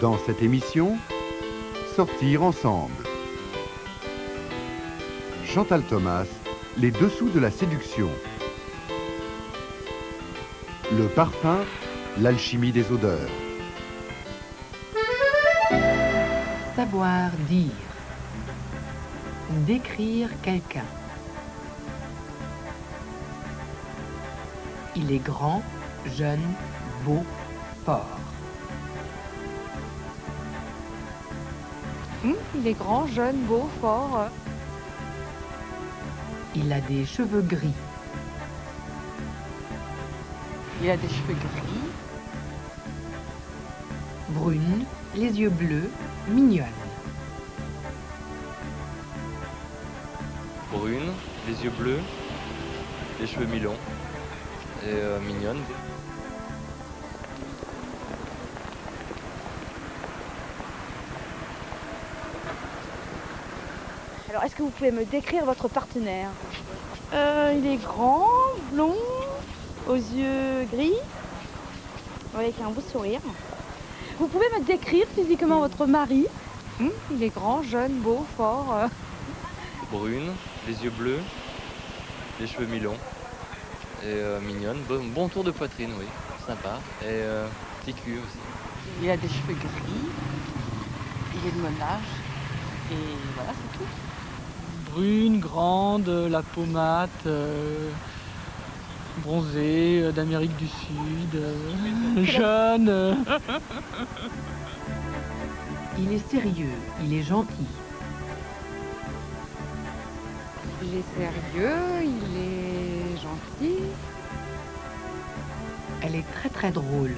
Dans cette émission, Sortir ensemble. Chantal Thomas, les dessous de la séduction. Le parfum, l'alchimie des odeurs. Savoir dire. Décrire quelqu'un. Il est grand, jeune, beau, fort. Il est grand, jeune, beau, fort. Il a des cheveux gris. Il a des cheveux gris. Brune, les yeux bleus, mignonne. Brune, les yeux bleus, les cheveux mi-longs et mignonne. Alors, est-ce que vous pouvez me décrire votre partenaire? Il est grand, blond, aux yeux gris, avec un beau sourire. Vous pouvez me décrire physiquement votre mari? Il est grand, jeune, beau, fort. Brune, les yeux bleus, les cheveux mi-longs et mignonne. Bon tour de poitrine, oui, sympa. Et petit cul aussi. Il a des cheveux gris. Il est de mon âge. Et voilà, c'est tout. Brune, grande, la peau mate, bronzée, d'Amérique du Sud, jeune. Il est sérieux, il est gentil. Il est sérieux, il est gentil. Elle est très très drôle.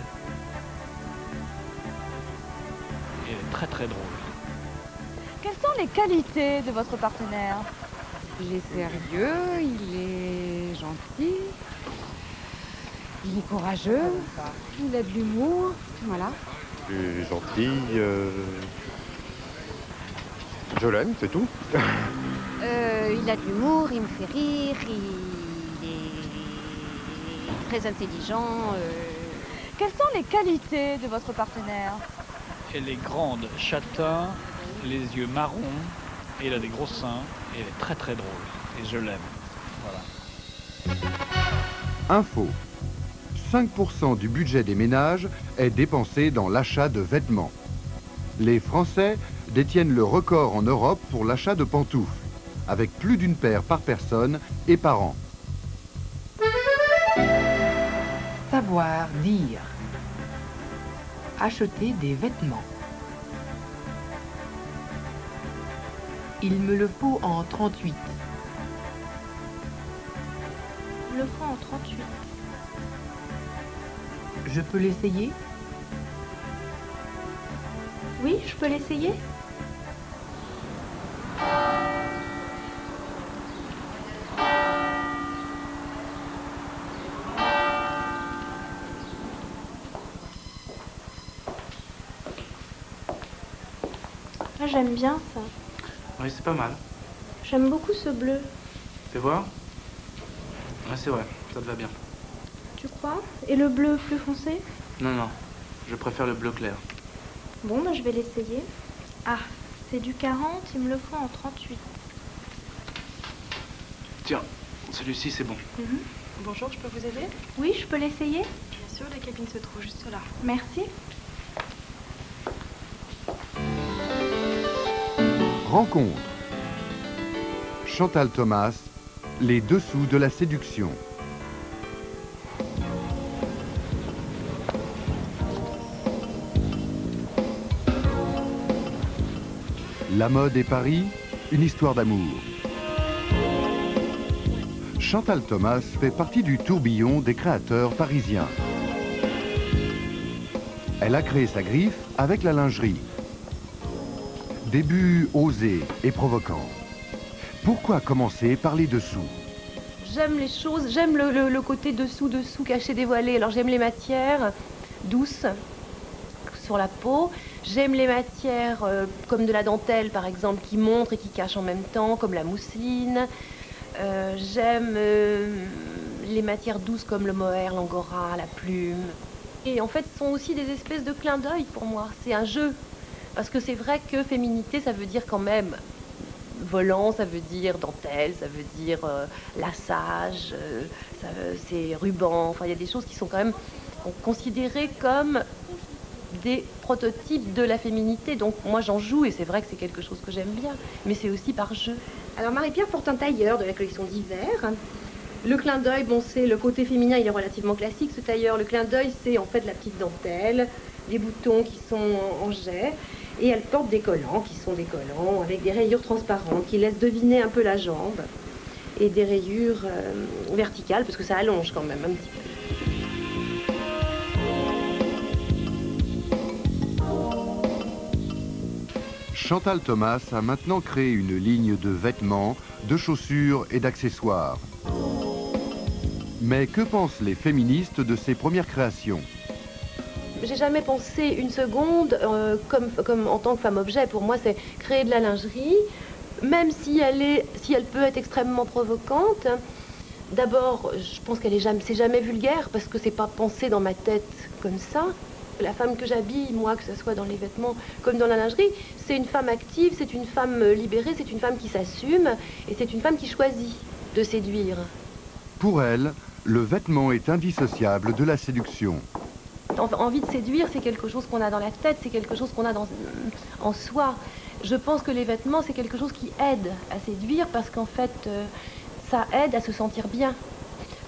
Elle est très très drôle. Quelles sont les qualités de votre partenaire? Il est sérieux, il est gentil. Il est courageux. Il a de l'humour. Voilà. Plus gentil. Je l'aime, c'est tout. Il a de l'humour, il me fait rire, il est très intelligent. Quelles sont les qualités de votre partenaire? Elle est grande, châtain, les yeux marrons, et elle a des gros seins, et elle est très très drôle. Et je l'aime. Voilà. Info. 5% du budget des ménages est dépensé dans l'achat de vêtements. Les Français détiennent le record en Europe pour l'achat de pantoufles, avec plus d'une paire par personne et par an. Savoir dire. Acheter des vêtements. Il me le faut en 38. Le franc en 38. Je peux l'essayer? Oui, je peux l'essayer? Ah, j'aime bien ça. Oui, c'est pas mal. J'aime beaucoup ce bleu. Fais voir. Ouais, c'est vrai, ça te va bien. Tu crois? Et le bleu plus foncé? Non, non, je préfère le bleu clair. Bon, bah, je vais l'essayer. Ah, c'est du 40, il me le faut en 38. Tiens, celui-ci, c'est bon. Bonjour, je peux vous aider? Oui, je peux l'essayer? Bien sûr, la cabine se trouve juste là. Merci. Rencontre. Chantal Thomas, les dessous de la séduction. La mode et Paris, une histoire d'amour. Chantal Thomas fait partie du tourbillon des créateurs parisiens. Elle a créé sa griffe avec la lingerie. Début osé et provoquant. Pourquoi commencer par les dessous? J'aime les choses, j'aime le côté dessous, caché, dévoilé. Alors j'aime les matières douces sur la peau. J'aime les matières comme de la dentelle par exemple, qui montrent et qui cachent en même temps, comme la mousseline. J'aime les matières douces comme le mohair, l'angora, la plume. Et en fait, ce sont aussi des espèces de clins d'œil pour moi. C'est un jeu. Parce que c'est vrai que féminité, ça veut dire quand même volant, ça veut dire dentelle, ça veut dire lassage, c'est ruban. Enfin, il y a des choses qui sont quand même considérées comme des prototypes de la féminité. Donc moi, j'en joue et c'est vrai que c'est quelque chose que j'aime bien. Mais c'est aussi par jeu. Alors Marie-Pierre porte un tailleur de la collection d'hiver. Le clin d'œil, bon, c'est le côté féminin, il est relativement classique, ce tailleur. Le clin d'œil, c'est en fait la petite dentelle, les boutons qui sont en jet. Et elle porte des collants qui sont des collants avec des rayures transparentes qui laissent deviner un peu la jambe. Et des rayures verticales, parce que ça allonge quand même un petit peu. Chantal Thomas a maintenant créé une ligne de vêtements, de chaussures et d'accessoires. Mais que pensent les féministes de ses premières créations? J'ai jamais pensé une seconde comme en tant que femme-objet. Pour moi, c'est créer de la lingerie, même si elle peut être extrêmement provocante. D'abord, je pense c'est jamais vulgaire parce que c'est pas pensé dans ma tête comme ça. La femme que j'habille, moi, que ce soit dans les vêtements comme dans la lingerie, c'est une femme active, c'est une femme libérée, c'est une femme qui s'assume et c'est une femme qui choisit de séduire. Pour elle, le vêtement est indissociable de la séduction. Envie de séduire, c'est quelque chose qu'on a dans la tête, c'est quelque chose qu'on a en soi. Je pense que les vêtements, c'est quelque chose qui aide à séduire parce qu'en fait, ça aide à se sentir bien.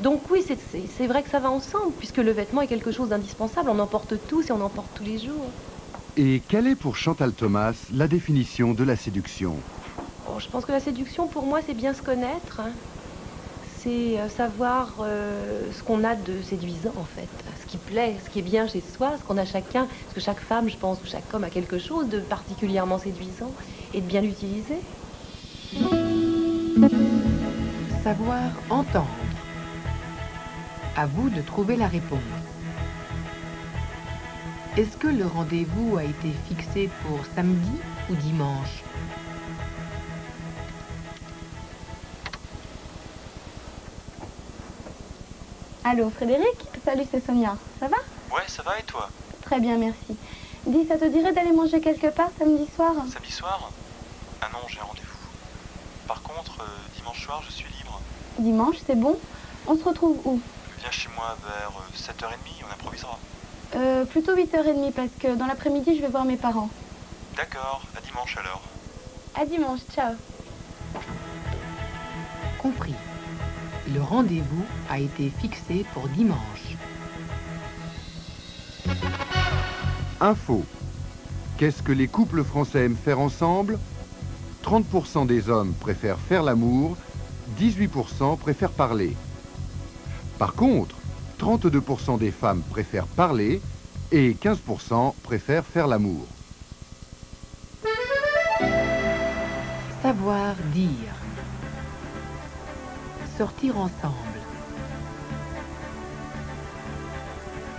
Donc oui, c'est vrai que ça va ensemble, puisque le vêtement est quelque chose d'indispensable. On en porte tous et on en porte tous les jours. Et quelle est pour Chantal Thomas la définition de la séduction? Oh, je pense que la séduction, pour moi, c'est bien se connaître. Hein. C'est savoir ce qu'on a de séduisant, en fait. Ce qui plaît, ce qui est bien chez soi, ce qu'on a chacun. Parce que chaque femme, je pense, ou chaque homme a quelque chose de particulièrement séduisant et de bien l'utiliser. Savoir entendre. À vous de trouver la réponse. Est-ce que le rendez-vous a été fixé pour samedi ou dimanche? Allô, Frédéric? Salut, c'est Sonia. Ça va? Ouais, ça va et toi? Très bien, merci. Dis, ça te dirait d'aller manger quelque part samedi soir? Samedi soir? Ah non, j'ai un rendez-vous. Par contre, dimanche soir, je suis libre. Dimanche, c'est bon. On se retrouve où? Viens chez moi vers 7h30, on improvisera. Plutôt 8h30 parce que dans l'après-midi, je vais voir mes parents. D'accord, à dimanche alors. À dimanche, ciao. Compris. Le rendez-vous a été fixé pour dimanche. Info. Qu'est-ce que les couples français aiment faire ensemble? 30% des hommes préfèrent faire l'amour, 18% préfèrent parler. Par contre, 32% des femmes préfèrent parler et 15% préfèrent faire l'amour. Savoir dire. Sortir ensemble.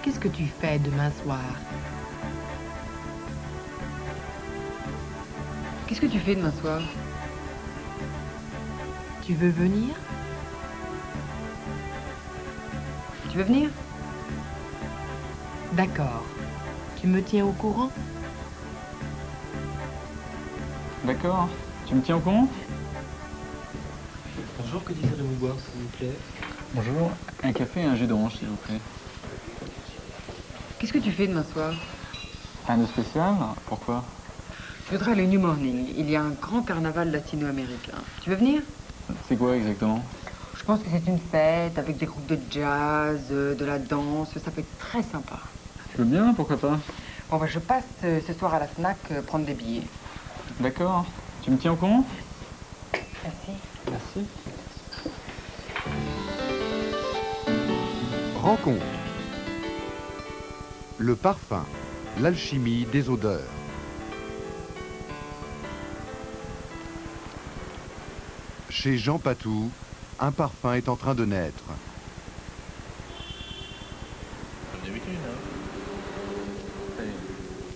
Qu'est-ce que tu fais demain soir? Qu'est-ce que tu fais demain soir? Tu veux venir? Tu veux venir? D'accord. Tu me tiens au courant? D'accord. Tu me tiens au courant? Bonjour, que désirez-vous boire, s'il vous plaît? Bonjour. Un café et un jus d'orange, s'il vous plaît. Qu'est-ce que tu fais demain soir? Rien de spécial? Pourquoi? Je voudrais aller au New Morning. Il y a un grand carnaval latino-américain. Tu veux venir? C'est quoi exactement? Je pense que c'est une fête avec des groupes de jazz, de la danse. Ça peut être très sympa. Tu veux bien? Pourquoi pas? Bon, bah, je passe ce soir à la Fnac prendre des billets. D'accord. Tu me tiens au courant? Merci. Merci. Rencontre. Le parfum, l'alchimie des odeurs. Chez Jean Patou, un parfum est en train de naître.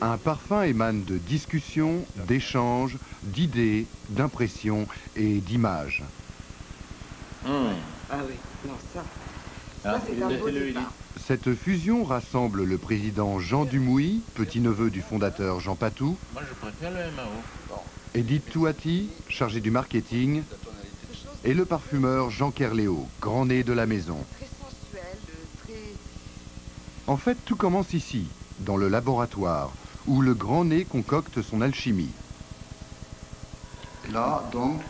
Un parfum émane de discussions, d'échanges, d'idées, d'impressions et d'images. Ah oui, non, ça c'est un beau départ. Cette fusion rassemble le président Jean Dumouy, petit-neveu du fondateur Jean Patou, Moi, je préfère le MAO. Edith Touati, chargée du marketing, et le parfumeur Jean Kerléo, grand nez de la maison. En fait, tout commence ici, dans le laboratoire, où le grand nez concocte son alchimie. Là, donc,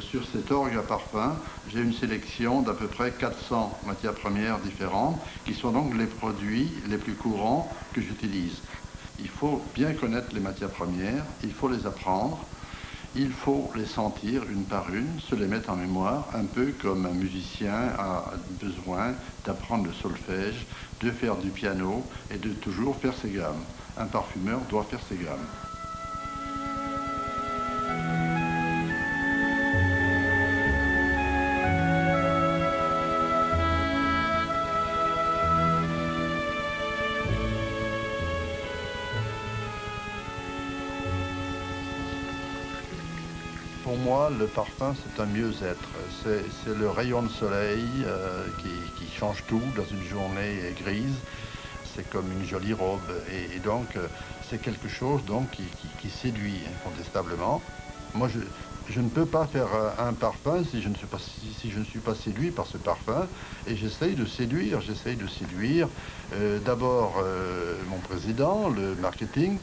sur cet orgue à parfum, j'ai une sélection d'à peu près 400 matières premières différentes, qui sont donc les produits les plus courants que j'utilise. Il faut bien connaître les matières premières, il faut les apprendre, il faut les sentir une par une, se les mettre en mémoire, un peu comme un musicien a besoin d'apprendre le solfège, de faire du piano et de toujours faire ses gammes. Un parfumeur doit faire ses gammes. Pour moi, le parfum, c'est un mieux-être. C'est le rayon de soleil qui change tout dans une journée grise. C'est comme une jolie robe. Et donc, c'est quelque chose donc, qui séduit incontestablement. Moi, je ne peux pas faire un parfum si je ne suis pas séduit par ce parfum. Et j'essaye de séduire. D'abord mon président, le marketing,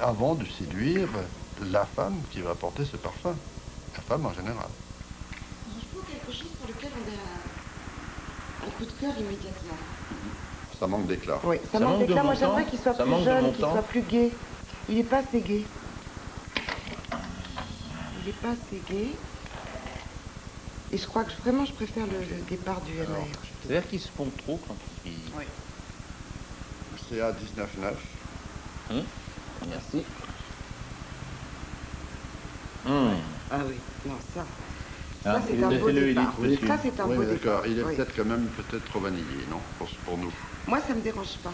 avant de séduire la femme qui va porter ce parfum. La femme en général. Il faut quelque chose pour lequel on a un coup de cœur immédiatement. Ça manque d'éclat. Oui, ça manque d'éclat. Moi, j'aimerais qu'il soit plus jeune, qu'il soit plus gai. Il n'est pas assez gai. Il n'est pas assez gai. Et je crois que vraiment, je préfère le départ du MR. C'est-à-dire qu'ils se font trop quand ils... Oui. C'est à 19,9. Merci. Ah oui, non, ça. Ah, Ça, c'est un beau départ. Oui, Ça, c'est un beau d'accord. départ. Il est Oui. peut-être quand même trop vanillé, non, pour nous. Moi, ça me dérange pas.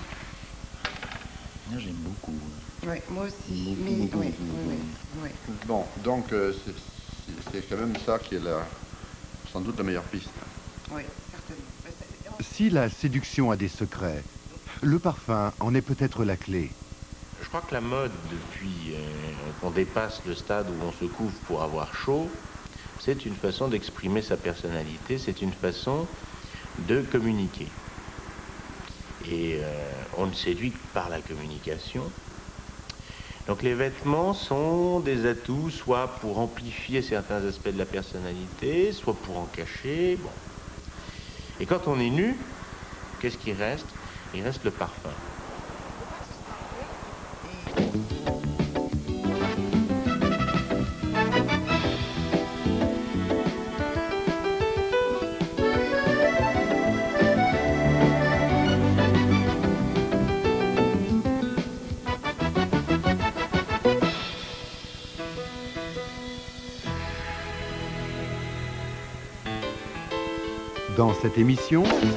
Moi, j'aime beaucoup. Oui, moi aussi. Beaucoup, Mais beaucoup, oui, beaucoup, oui, beaucoup. oui. Bon, donc c'est quand même ça qui est sans doute la meilleure piste. Oui, certainement. Si la séduction a des secrets, le parfum en est peut-être la clé. Je crois que la mode, depuis qu'on dépasse le stade où on se couvre pour avoir chaud, c'est une façon d'exprimer sa personnalité, c'est une façon de communiquer. Et on ne séduit que par la communication. Donc les vêtements sont des atouts, soit pour amplifier certains aspects de la personnalité, soit pour en cacher. Bon. Et quand on est nu, qu'est-ce qui reste? Il reste le parfum. Dans cette émission,